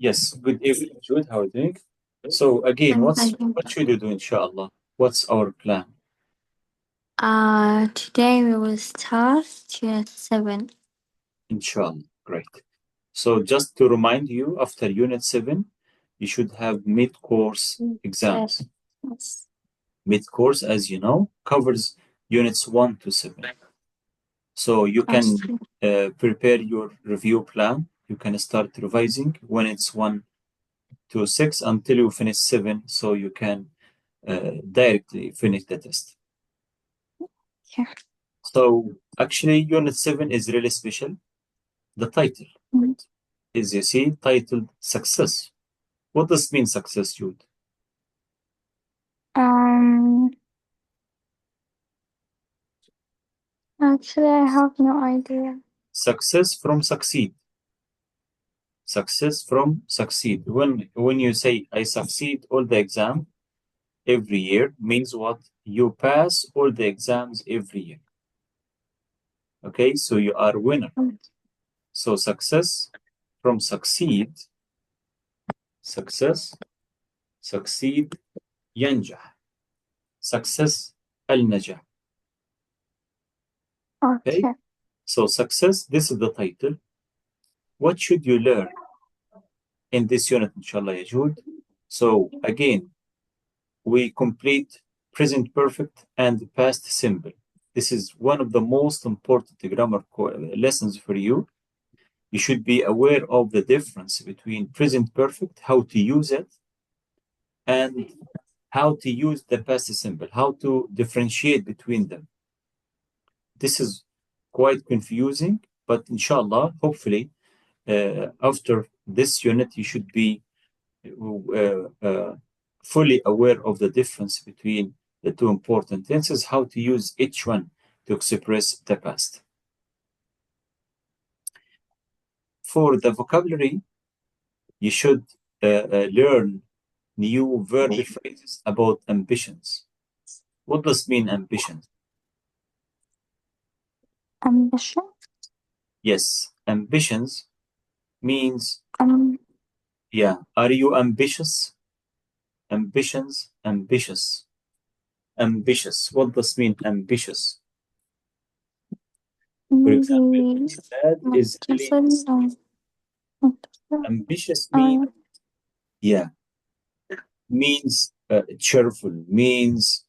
Yes, good evening, Jude. How are you doing? So again, what should you do, inshallah? What's our plan? Today we will start Unit 7. Inshallah. Great. So just to remind you, after Unit 7, you should have mid-course exams. Yes. Mid-course, as you know, covers Units 1 to 7. So you can prepare your review plan. You can start revising when it's 1 to 6 until you finish 7, so you can directly finish the test. Yeah. So actually, Unit 7 is really special. The title is, you see, titled Success. What does it mean, success, Jude? Actually, I have no idea. Success from succeed. Success from succeed. When you say, I succeed all the exam every year, means what? You pass all the exams every year. Okay, so you are a winner. So success from succeed, success, succeed, ينجح. Success, النجاح. Okay, so success, this is the title. What should you learn in this unit, inshallah, ya Jude? So again, we complete present perfect and past simple. This is one of the most important grammar lessons for you. You should be aware of the difference between present perfect, how to use it, and how to use the past simple, how to differentiate between them. This is quite confusing, but inshallah, hopefully, after this unit, you should be fully aware of the difference between the two important tenses, how to use each one to express the past. For the vocabulary, you should learn new verb phrases about ambitions. What does mean ambitions? Ambition? Yes, ambitions means, yeah, are you ambitious? Ambitions, ambitious. Ambitious. What does mean ambitious? For example, that is ambitious means, yeah, means cheerful, means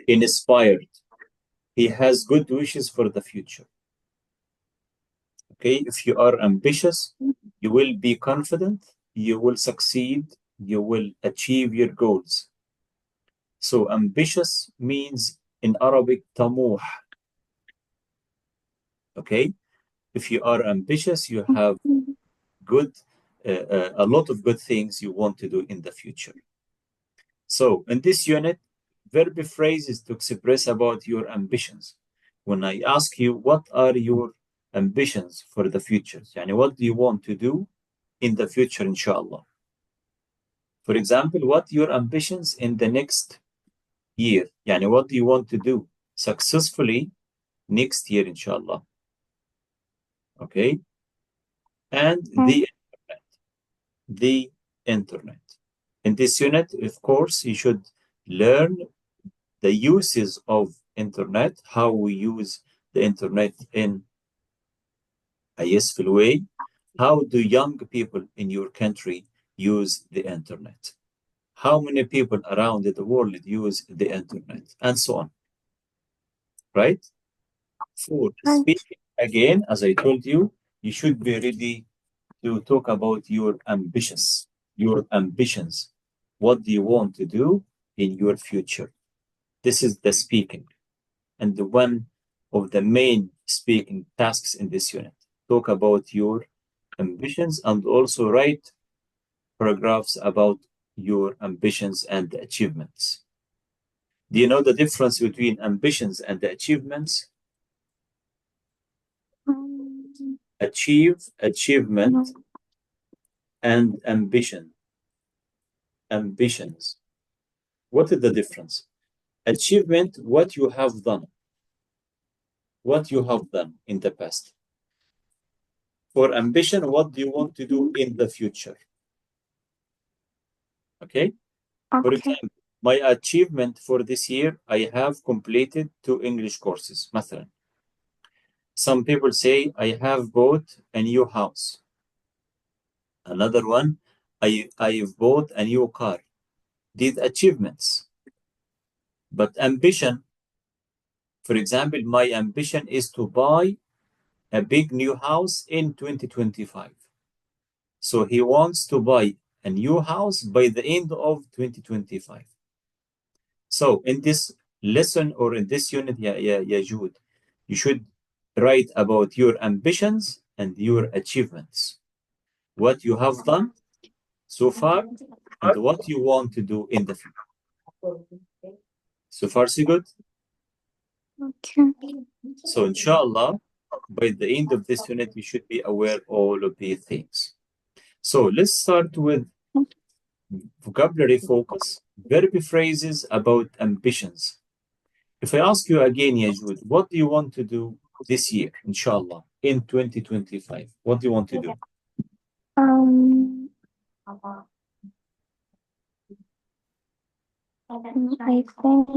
inspired. He has good wishes for the future. Okay, if you are ambitious, you will be confident, you will succeed, you will achieve your goals. So ambitious means in Arabic طموح. Okay, if you are ambitious, you have good, a lot of good things you want to do in the future. So in this unit, verb phrases to express about your ambitions. When I ask you, what are your ambitions for the future? Yani, what do you want to do in the future, inshallah? For example, what your ambitions in the next year? Yani, what do you want to do successfully next year, inshallah? Okay. And the internet. In this unit, of course, you should learn the uses of internet, how we use the internet in a useful way. How do young people in your country use the internet? How many people around the world use the internet? And so on. Right? For speaking again, as I told you, you should be ready to talk about your ambitions. What do you want to do in your future? This is the speaking. And one of the main speaking tasks in this unit. Talk about your ambitions and also write paragraphs about your ambitions and achievements. Do you know the difference between ambitions and achievements? Achievement, and ambition. Ambitions. What is the difference? Achievement, what you have done. What you have done in the past. For ambition, what do you want to do in the future? Okay. For Okay. example, my achievement for this year, I have completed 2 English courses. مثلا. Some people say, I have bought a new house. Another one, I've bought a new car. These achievements. But ambition, for example, my ambition is to buy a big new house in 2025. So he wants to buy a new house by the end of 2025. So in this lesson or in this unit, yeah, Jude, you should write about your ambitions and your achievements, what you have done so far, and what you want to do in the future. So far, so good. Okay. So inshallah, by the end of this unit, you should be aware all of these things. So let's start with vocabulary focus, verb phrases about ambitions. If I ask you again, Yajud, what do you want to do this year, inshallah, in 2025? What do you want to do? Um, I think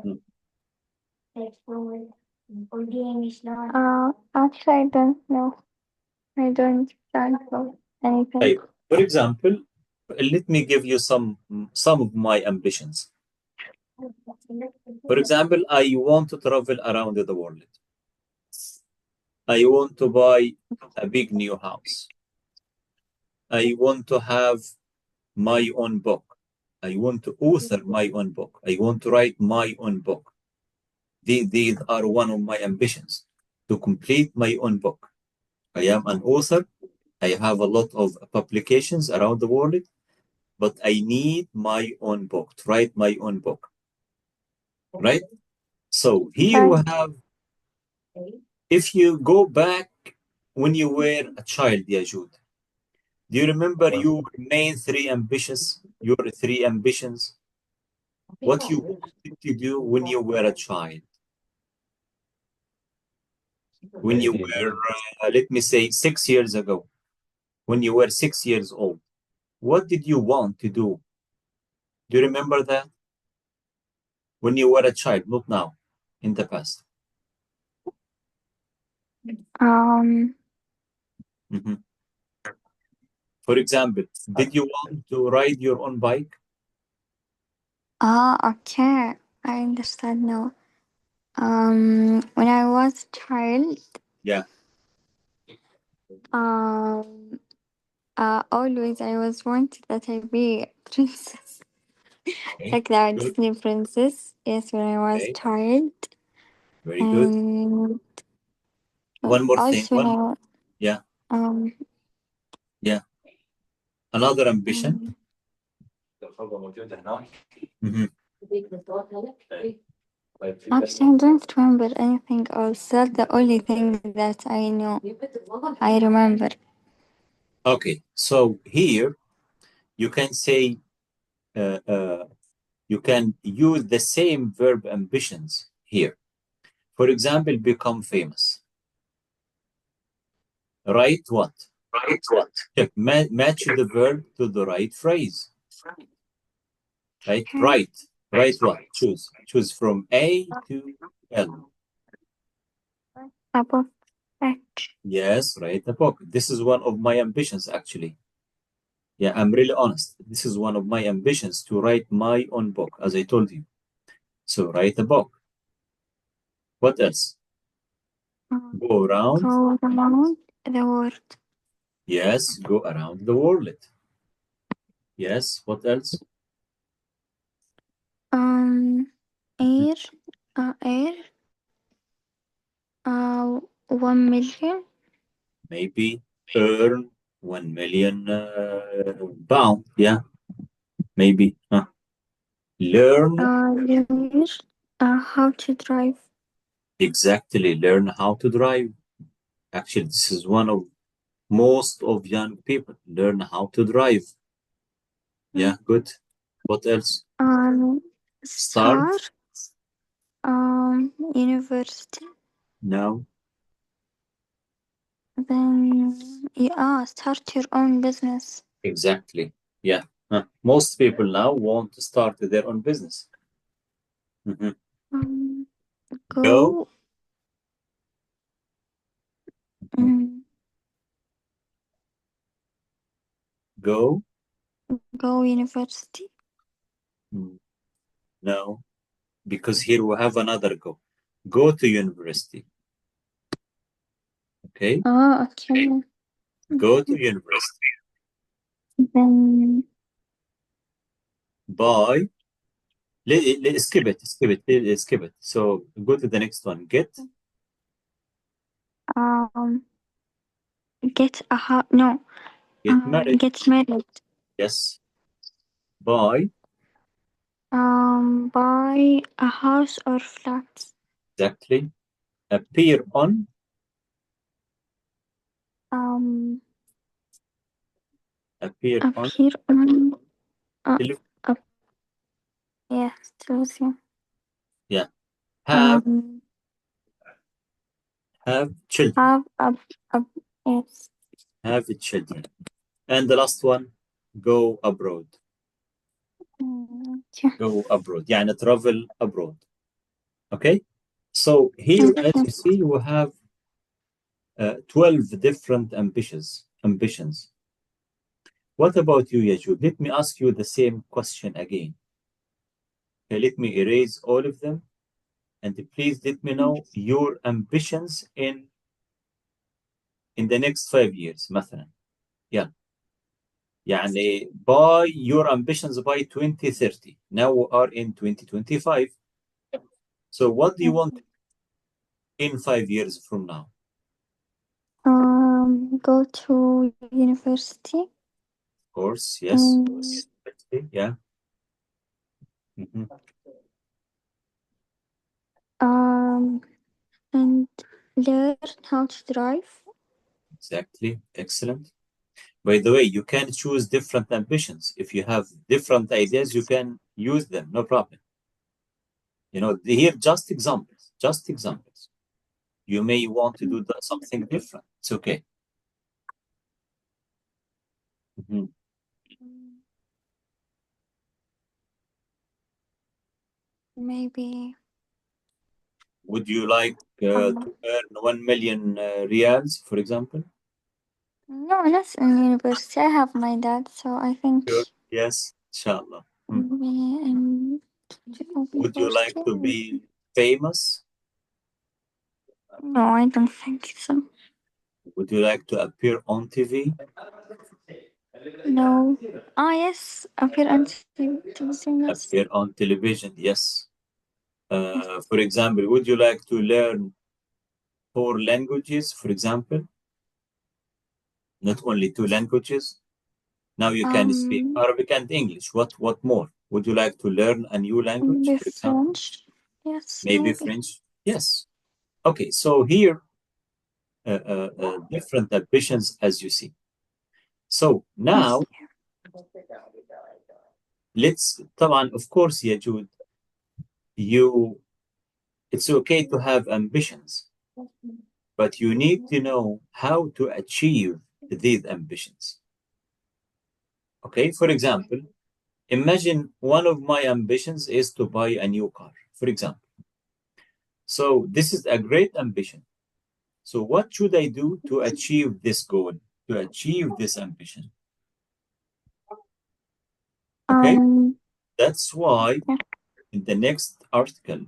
Hmm. actually I don't know. I don't plan for anything. Hey, for example, let me give you some of my ambitions. For example, I want to travel around the world. I want to buy a big new house. I want to have my own book. I want to author my own book. I want to write my own book. These are one of my ambitions, to complete my own book. I am an author. I have a lot of publications around the world, but I need my own book, to write my own book. Right? So here we Right. have, if you go back when you were a child, Yajud, do you remember your main your 3 ambitions? What you wanted to do when you were a child? When you were, let me say, 6 years ago, when you were 6 years old, what did you want to do? Do you remember that? When you were a child, not now, in the past. Um. Mhm. For example, did you want to ride your own bike? Okay. I understand now. When I was a child, Yeah. um, always I was wanted that I be a princess, Okay. like the Good. Disney princess. Yes, when I was a Okay. child, Very good. and One more thing. also when Yeah. um, Yeah. Another ambition. um Mhm. actually I don't remember anything else. That's the only thing that I know. I remember. Okay. So here you can say, uh, uh, you can use the same verb ambitions here. For example, become famous. Write what? Check. Match the verb to the right phrase. Right? Okay. Write. Write what? Choose. Choose from A to L. Above H. Yes, write a book. This is one of my ambitions, actually. Yeah, I'm really honest. This is one of my ambitions, to write my own book, as I told you. So write a book. What else? Go around. Go around the world. Yes, go around the world. Yes, what else? Um, Mhm. air, air, 1 million. Maybe earn 1 million pound. Yeah, maybe. Learn, Learn, how to drive. exactly, learn how to drive. Actually, this is one of most of young people learn how to drive. Mm. Yeah, good. What else? Start? Star, university. No. Then, yeah, start your own business. Exactly. Yeah. Most people now want to start their own business. Mhm. Um, Go. go, Mhm. mm, Go. go university. Mm, No, because here we have another go. Go to university. Okay. Ah, okay. Go to university. Then, Buy. Skip it. Skip it. Skip it. So go to the next one. Get. um, get a house. No, Get married. get married. Yes. Buy. Buy a house or flat. Exactly. Appear on. Um, Appear on. appear on. Uh, Tele- up, yes, television. Yeah. Have. Um, Have children. have a yes. Have children. And the last one. Go abroad. Okay. Go abroad. يعني travel abroad. Okay. So here, as Okay. you see, we have 12 different ambitions. What about you, Yajud? Let me ask you the same question again. Okay, let me erase all of them, and please let me know your ambitions in the next 5 years مثلا. Yeah. يعني by your ambitions by 2030. Now we are in 2025. So what do you want in 5 years from now? Go to university. Of course, yes. Um, Yeah. Mhm. um, and learn how to drive. Exactly. Excellent. By the way, you can choose different ambitions. If you have different ideas, you can use them, no problem. Here just examples, just examples. You may want to do something different. It's okay. Mhm. Maybe. Would you like to Um, earn 1 million riyals, for example? no, not in university. I have my dad, so I think Sure. Yes, inshallah. maybe in Would you like university. to be famous? No, I don't think so. Would you like to appear on TV? No. Ah, yes. Appear on television. Yes. Appear on television, yes. Yes. For example, would you like to learn 4 languages, for example? Not only 2 languages. Now you can speak Um, Arabic and English. What more? Would you like to learn a new language, maybe for example? French. Yes, Maybe maybe. French? Yes. Okay, so here, different ambitions as you see. So Yes. now, طبعا, of course, يا جود, it's okay to have ambitions, but you need to know how to achieve these ambitions. Okay, for example, imagine one of my ambitions is to buy a new car, for example. So this is a great ambition. So what should I do to achieve this goal, to achieve this ambition? Okay, Um, that's why yeah. in the next article,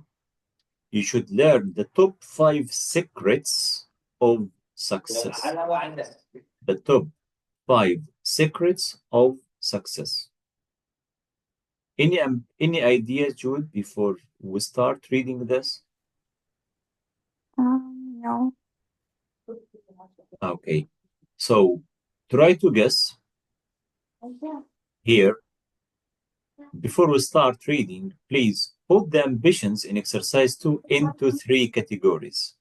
you should learn the top 5 secrets of success. The top 5 secrets of success. Any ideas, Jude, before we start reading this? No. Okay, so try to guess here. Before we start reading, please put the ambitions in exercise 2 into 3 categories.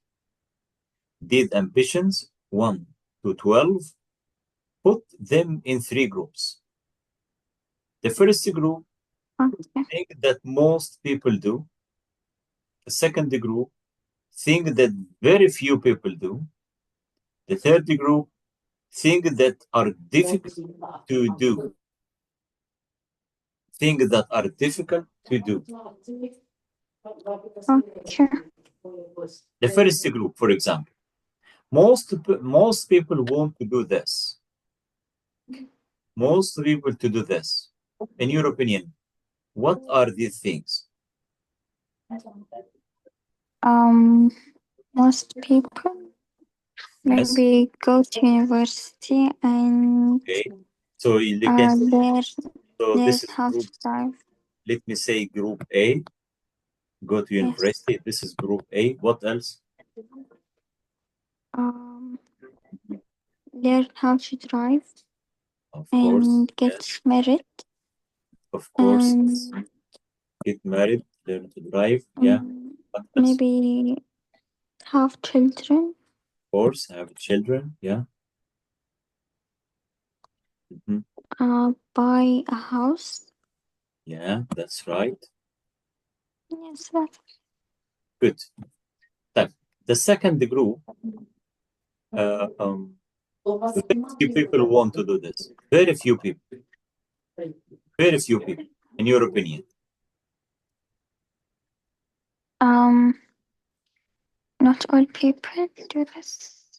Did ambitions 1 to 12, put them in 3 groups. The first group, Okay. thing that most people do. The second group, thing that very few people do. The third group, things that are difficult to do. Things that are difficult to do. Okay. The first group, for example, most people want to do this. Most people to do this. In your opinion, what are these things? Um, most people Yes. maybe go to university and Okay. So you can. learn So learn this is how to group. drive. Let me say group A. Go to Yes. university. This is group A. What else? Um, learn how to drive Of course. and Yes. get married Of course. and Get married. Learn to drive. Yeah. What else? maybe have children, Of course. Have children. Yeah. Mhm. buy a house. Yeah. That's right. Yes, that's Good. طيب. The second group. Uh, um, very few people want to do this. Very few people. Very few people. In your opinion. um not all people do this.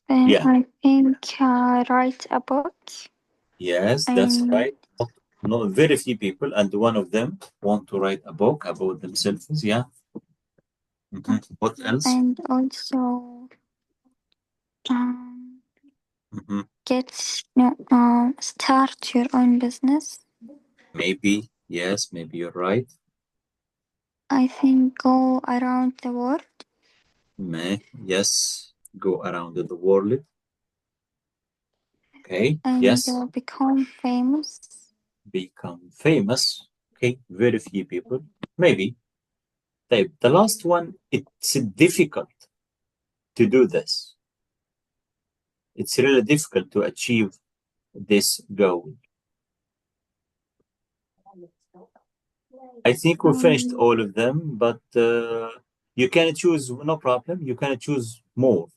Then Yeah. I think write a book Yes, that's and right. No, very few people, and one of them want to write a book about themselves. Yeah. What else? and also um get no start your own business. Maybe. Yes, maybe you're right. I think go around the world Yes, go around the world. Okay. and Yes, become famous. become famous. Okay, very few people. Maybe. طيب, the last one, it's difficult to do this. It's really difficult to achieve this goal. I think we finished Um, all of them, but you can choose, no problem. You can choose more.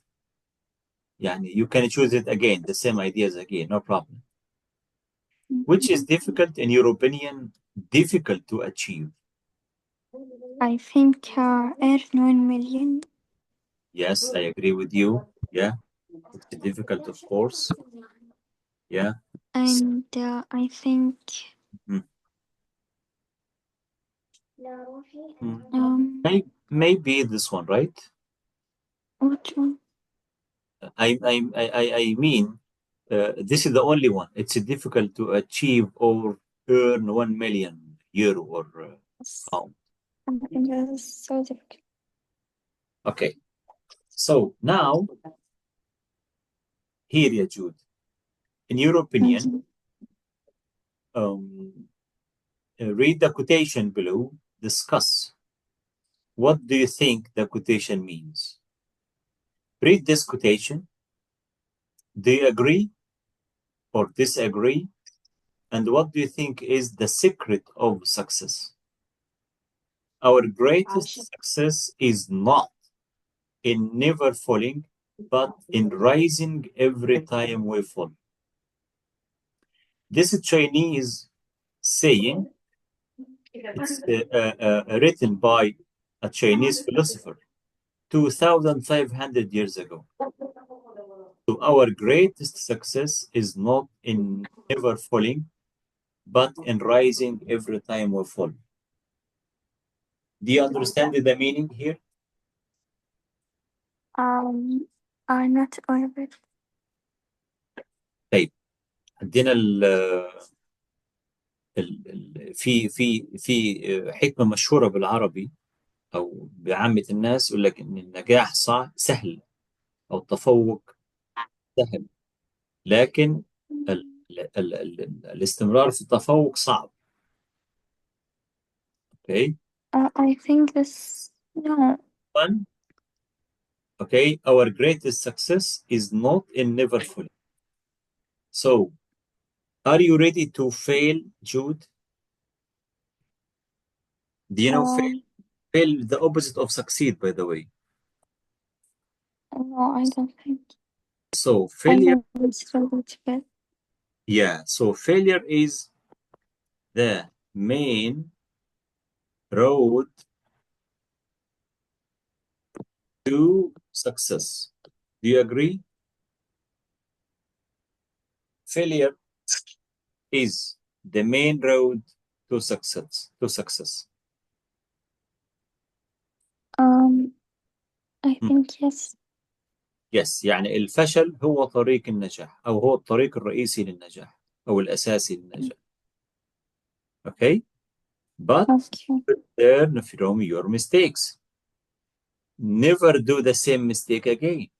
Yani, you can choose it again, the same ideas again, no problem. Which is difficult, in your opinion, difficult to achieve? I think earn 1 million Yes, I agree with you. Yeah, it's difficult, of course. Yeah. and I think Mhm. Mm. um Maybe this one, right? what one? I mean, this is the only one. It's difficult to achieve or earn 1 million euro or pound. I think that is so difficult. Okay. So now, here, ya Jude, in your opinion, Mhm. read the quotation below, discuss. What do you think the quotation means? Read this quotation. Do you agree or disagree? And what do you think is the secret of success? Our greatest success is not in never falling, but in rising every time we fall. This Chinese saying, it's written by a Chinese philosopher 2,500 years ago. So our greatest success is not in never falling, but in rising every time we fall. Do you understand the meaning here? Um, not all of it. طيب عندنا في حكمة مشهورة بالعربي أو بعامة الناس يقول لك إن النجاح سهل أو التفوق سهل، لكن الاستمرار في التفوق صعب. Okay. I think this no. One, okay, our greatest success is not in never falling. So, are you ready to fail, Jude? Do you know fail? Um, Fail, the opposite of succeed, by the way. no, I don't think. So I failure, know it's related bit. yeah, so failure is the main road to success. Do you agree? Failure is the main road to success. To success. Um, I Hmm. think yes. Yes، يعني الفشل هو طريق النجاح أو هو الطريق الرئيسي للنجاح أو الأساسي للنجاح. Okay? But Okay. learn from your mistakes. Never do the same mistake again.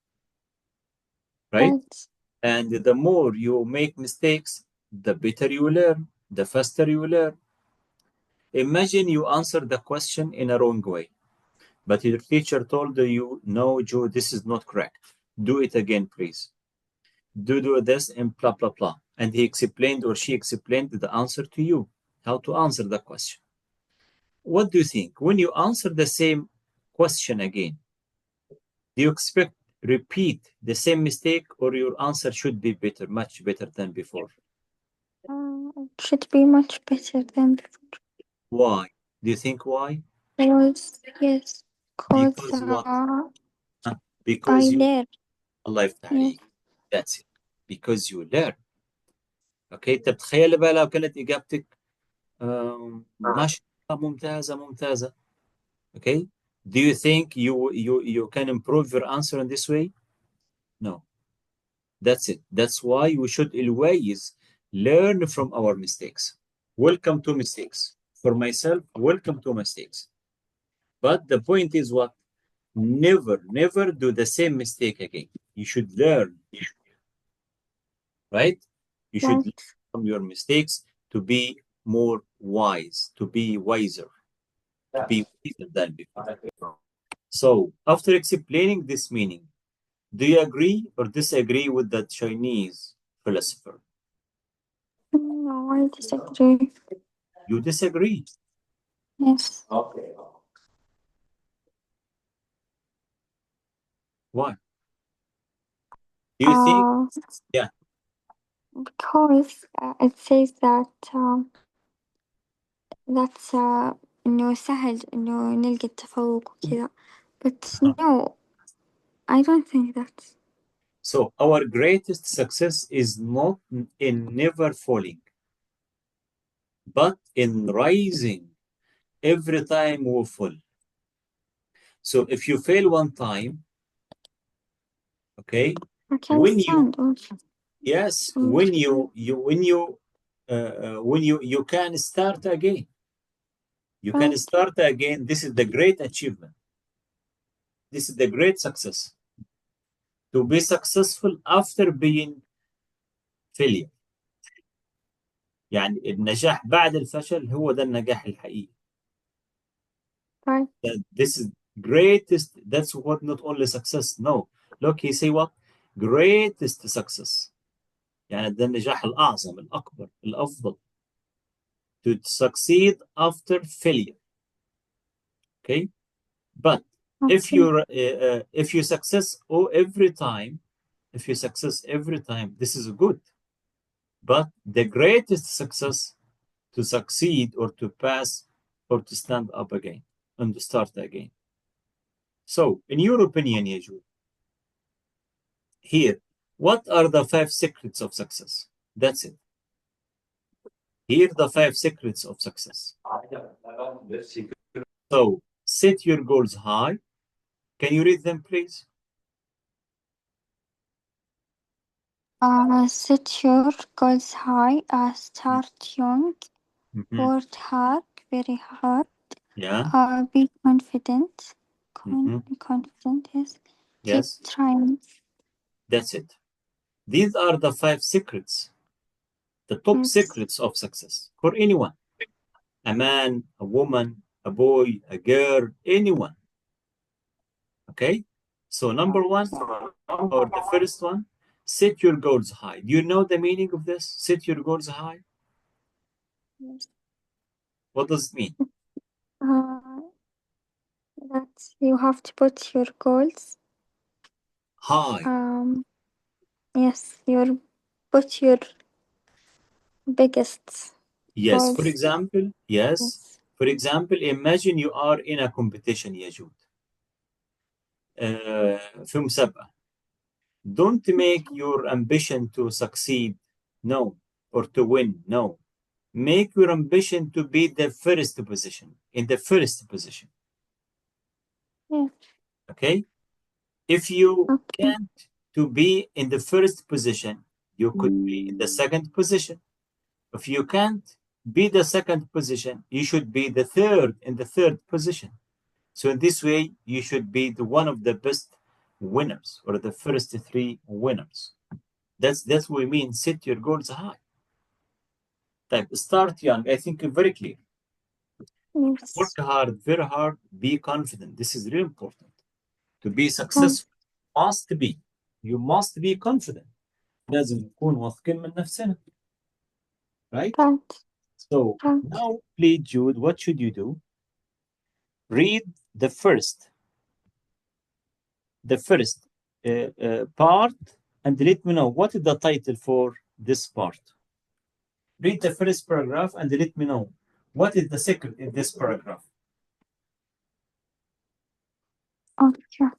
Right? Right. And the more you make mistakes, the better you learn, the faster you learn. Imagine you answer the question in a wrong way, but your teacher told you, no, Joe, this is not correct. Do it again, please. Do this and blah, blah, blah. And he explained or she explained the answer to you, how to answer the question. What do you think? When you answer the same question again, do you expect repeat the same mistake or your answer should be better, much better than before? It should be much better than before. Why? Do you think why? Because, yes, because Because what? Huh? I Because you, learned. الله يفتح Yes. عليك. That's it. Because you learn. اوكي، طب تخيل بقى لو كانت اجابتك ما شاء الله ممتازه ممتازه. Okay, do you think you can improve your answer in this way? No. That's it. That's why we should always learn from our mistakes. Welcome to mistakes. For myself, welcome to mistakes. But the point is what? Never do the same mistake again. You should learn, right? You should learn Right. from your mistakes to be more wise, to be wiser, to be wiser than before. So, after explaining this meaning, do you agree or disagree with the Chinese philosopher? No, I disagree. You disagree. Yes. Why? Do you think? Uh, Yeah. because it says that that's إنه سهل إنه نلقى التفوق وكذا. But no, I don't think that. So, our greatest success is not in never falling, but in rising every time we fall. So, if you fail one time, okay, I can when you stand also. yes, Mm, when you can start again. You can right, start again. This is the great achievement. This is the great success. To be successful after being failure. يعني النجاح بعد الفشل هو ده النجاح الحقيقي. right, This is greatest. That's what not only success. No. Look, he say what? Greatest success. يعني ده النجاح الأعظم الأكبر الأفضل. To succeed after failure. Okay. But okay, if you success every time, if you success every time, this is good. But the greatest success to succeed or to pass or to stand up again and to start again. So, in your opinion, Yaju, here, what are the 5 secrets of success? That's it. Here, the 5 secrets of success. So, set your goals high. Can you read them, please? set your goals high, start young, Mhm. work hard, very hard, Yeah. be confident, Mhm. confident, yes, keep Yes. trying, That's it. These are the 5 secrets, the top yes, secrets of success for anyone, a man, a woman, a boy, a girl, anyone. Okay. So, number one, or the first one, set your goals high. Do you know the meaning of this? Set your goals high. yes. What does it mean? Uh, that you have to put your goals High. um Yes, you put your biggest Yes, for goals. example, yes. Yes. For example, imagine you are in a competition يا جود في مسابقة. Don't make your ambition to succeed, no, or to win, no. Make your ambition to be the first position, in the first position, Yeah. okay? If you Okay. can't to be in the first position, you could be in the second position. If you can't be the second position, you should be the third in the third position. So in this way, you should be the one of the best winners or the first three winners. That's what we mean. Set your goals high. Type start young. I think very clear. Work Yes. hard, very hard. Be confident. This is really important. To be Right. successful, must be. You must be confident. لازم نكون واثقين من نفسنا. Right? Right. So Right. now, please, Jude, what should you do? Read the first part and let me know what is the title for this part. Read the first paragraph and let me know what is the secret in this paragraph. Okay.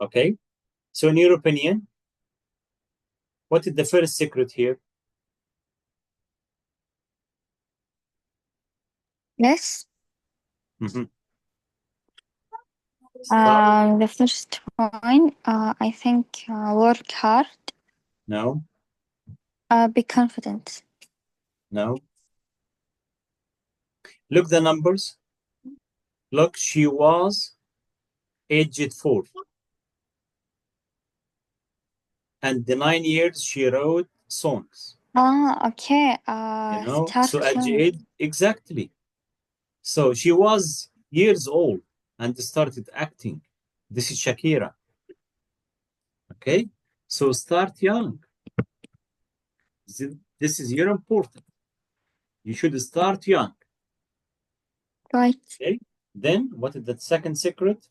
Okay. So, in your opinion, what is the first secret here? Yes. Mhm. Start. The first one, I think, work hard, No, be confident. no. Look the numbers. Look, she was aged 4, and the 9 years she wrote songs. Okay. So Start at the young. age exactly. So she was years old and started acting. This is Shakira. Okay, so start young. This is very important. You should start young. Right. Okay. Then what is the second secret?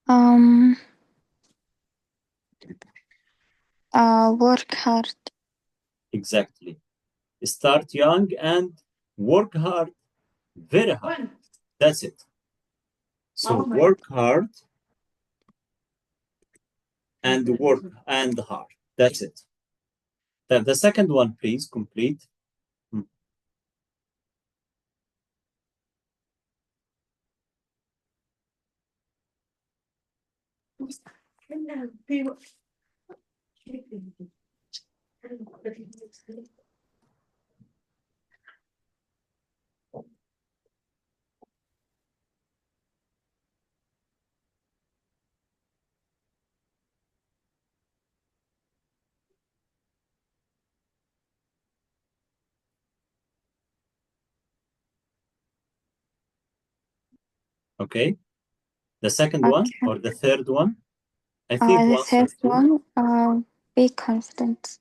Um. Work hard. Exactly. Start young and work hard, very hard. That's it. So work hard and work and hard. That's it. Then the second one, please complete. Hmm. Okay. The second one Okay. or the third one? I think The once or third two. one, be confident.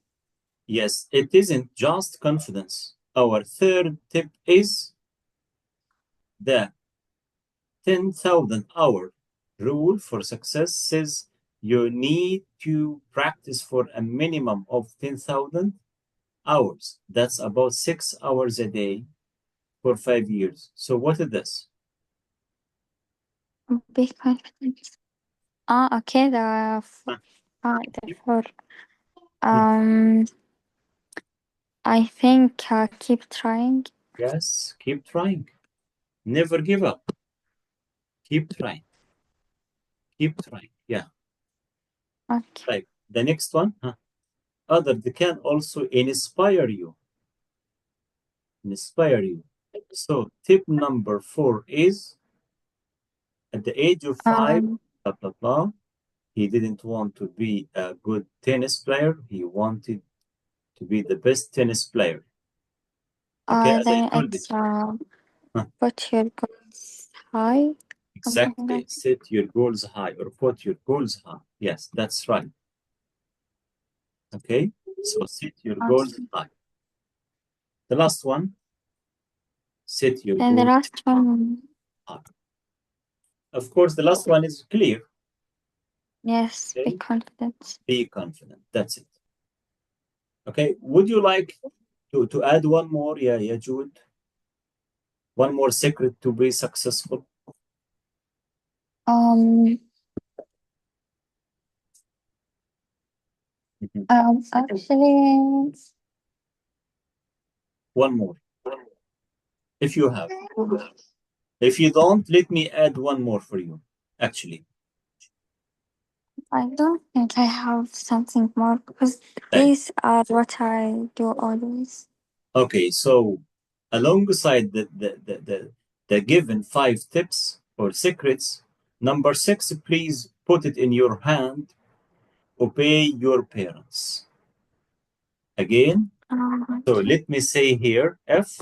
Yes, it isn't just confidence. Our third tip is the 10,000 hour rule for success says you need to practice for a minimum of 10,000 hours. That's about 6 hours a day for 5 years. So, what is this? Be confident. Okay. Huh. The four. Hmm. Um, I think keep trying. Yes, keep trying. Never give up. Keep trying. Keep trying. Yeah. Okay. Like the next one, other, they can also inspire you. Inspire you. So tip number 4 is at the age of 5, Um, blah, blah, blah, he didn't want to be a good tennis player. He wanted to be the best tennis player. Okay, as I then told you. it's Huh, put your goals high, something like exactly. that. Set your goals high or put your goals high. Yes, that's right. Okay, so set your goals Awesome. high. The last one, set your Then the goals last one, high. Of course, the last one is clear. yes, be Okay, confident. be confident. That's it. Okay, would you like to add one more? Yeah, yeah, Jude. One more secret to be successful. Um, Mhm. actually, One more, if you have. If you don't, let me add one more for you, actually. I don't think I have something more because Right. these are what I do always. Okay, so alongside the given 5 tips or secrets, number 6, please put it in your hand. Obey your parents. Again, so Okay. let me say here F,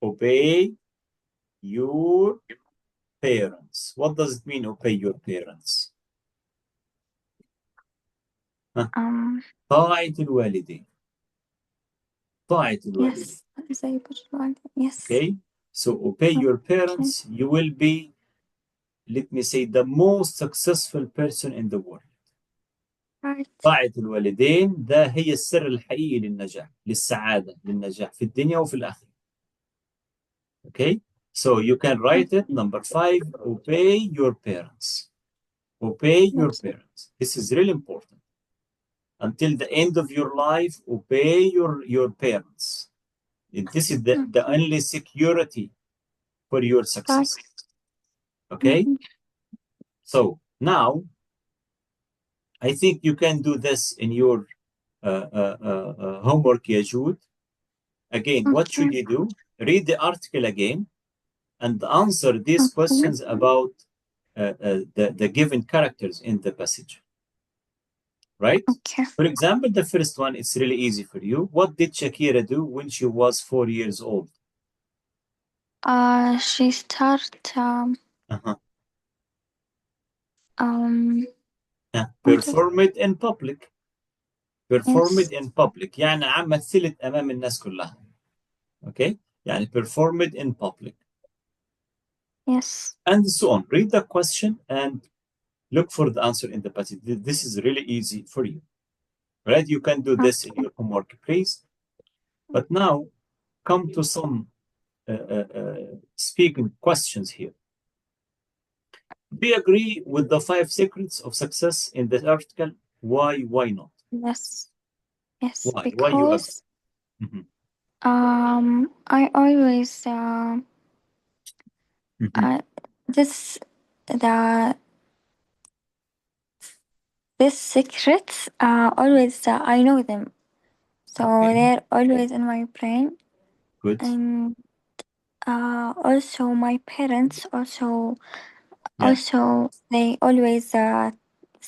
obey your parents. What does it mean, obey your parents? ها؟ Um, طاعة الوالدين. طاعة الوالدين. yes, زي برضو yes. Okay, so obey your Okay, parents. You will be, let me say, the most successful person in the world. right. طاعة الوالدين ده هي السر الحقيقي للنجاح، للسعادة، للنجاح في الدنيا وفي الآخرة. Okay, so you can write it. Number 5, obey your parents. Obey your Yes, parents. This is really important. Until the end of your life, obey your parents. This is the okay, only security for your right. success. Okay, Mhm. so now I think you can do this in your homework, Yajud. Again, what should Okay, you do? Read the article again and answer these okay, questions about the given characters in the passage, right? okay. For example, the first one, it's really easy for you. What did Shakira do when she was 4 years old? She start Uh-huh. um what is Perform it in public. Perform it yes, in public. يعني مثلت أمام الناس كلها. Okay? يعني perform it in public. yes. And so on. Read the question and look for the answer in the passage. This is really easy for you. Right? You can do this in Okay, your homework, please. But now, come to some speaking questions here. Do you agree with the 5 secrets of success in this article? Why? Why not? yes, yes. Why? Why you agree? Because Mhm. I always Mhm. uh this the this secrets always I know them, so Okay, they're always in my brain. good. And also my parents Yeah. also they always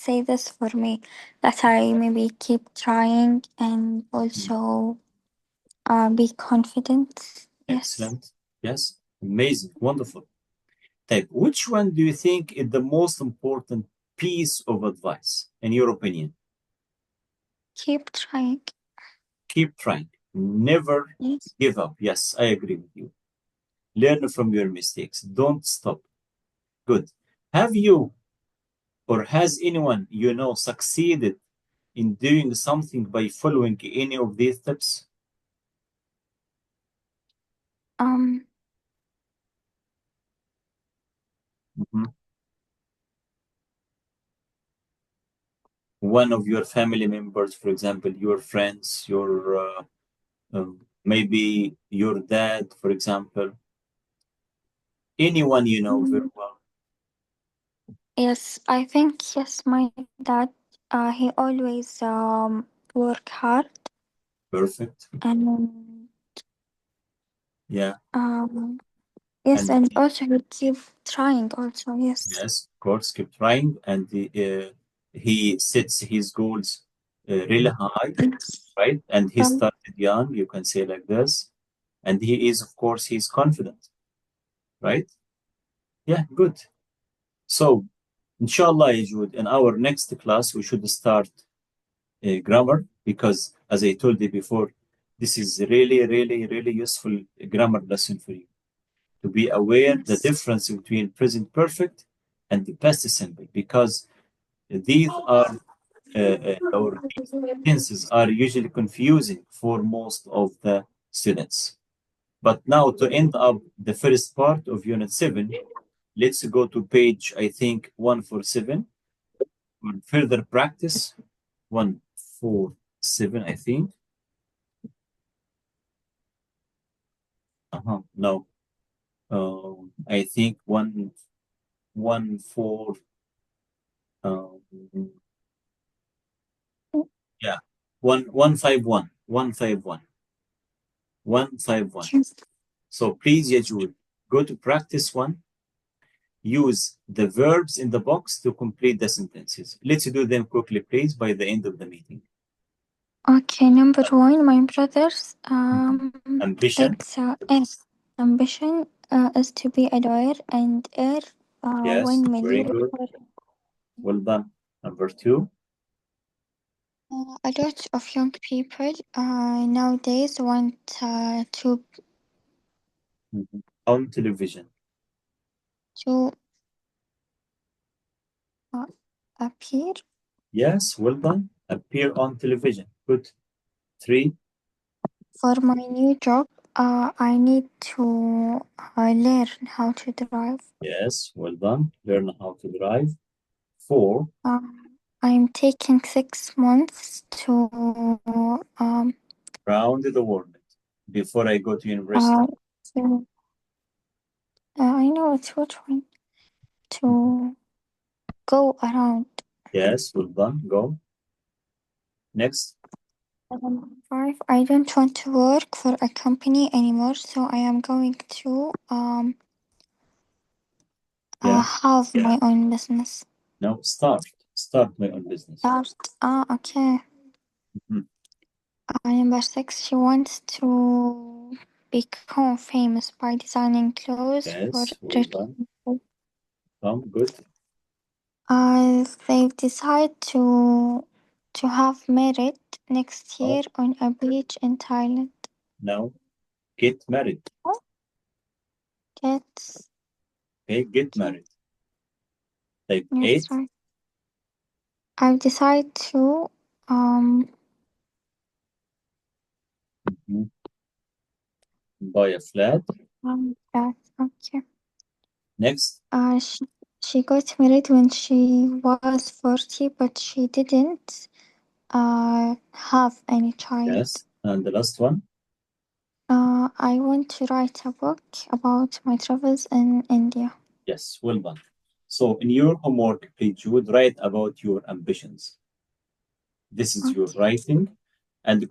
say this for me, that I maybe keep trying and Mm. also be confident. Yes. Excellent. Yes. Amazing. Wonderful. Type. Which one do you think is the most important piece of advice, in your opinion? Keep trying. Keep trying. Never Yes. give up. Yes, I agree with you. Learn from your mistakes. Don't stop. Good. Have you or has anyone you know succeeded in doing something by following any of these tips? Um. Mhm. One of your family members, for example, your friends, your maybe your dad, for example, anyone you know very mm, well. Yes, I think yes, my dad. he always work hard Perfect. and Yeah. yes, And and also he keep trying also, yes. yes, of course, keep trying. And he sets his goals really high, Yes. right? And he Um, started young, you can say like this. And he is, of course, he's confident, right? Yeah, good. So, inshallah, Yajud, in our next class, we should start grammar because, as I told you before, this is really, really, really useful grammar lesson for you to be aware the yes. difference between present perfect and the past simple because these are or these tenses are usually confusing for most of the students. But now to end up the first part of Unit 7, let's go to page, I think, 147 for further practice. 147, I think. No. I think 114. Yeah. 151. 151. 151. So please, Yajul, go to practice one. Use the verbs in the box to complete the sentences. Let's do them quickly, please, by the end of the meeting. Okay, number one, my brothers. Ambition. It's S. Ambition is to be a lawyer and earn Yes, 1 million. very good. Well done. Number two. A lot of young people nowadays want On television. to uh, appear Yes, well done. Appear on television. Good. Three. for my new job. I need to learn how to drive. Yes, well done. Learn how to drive. Four. I'm taking 6 months to Round the world before I go to university. to I know it's which one to go around. Yes, well done. Go. Next. 5. I don't want to work for a company anymore, so I am going to Yeah. have my own business. Now start. Start my own business. Start. Okay. Mhm. Number 6. She wants to become famous by designing clothes for Yes, well rich done. people. Good. They've decided to have married next Oh, year on a beach in Thailand. now get married. Get Okay, get married. Like yes, 8. right. I've decided to Mhm. Buy a flat. that okay. Next. She got married when she was 40, but she didn't have any child. Yes. And the last one. I want to write a book about my travels in India. Yes, well done. So in your homework, please, you would write about your ambitions. This is your Okay. writing and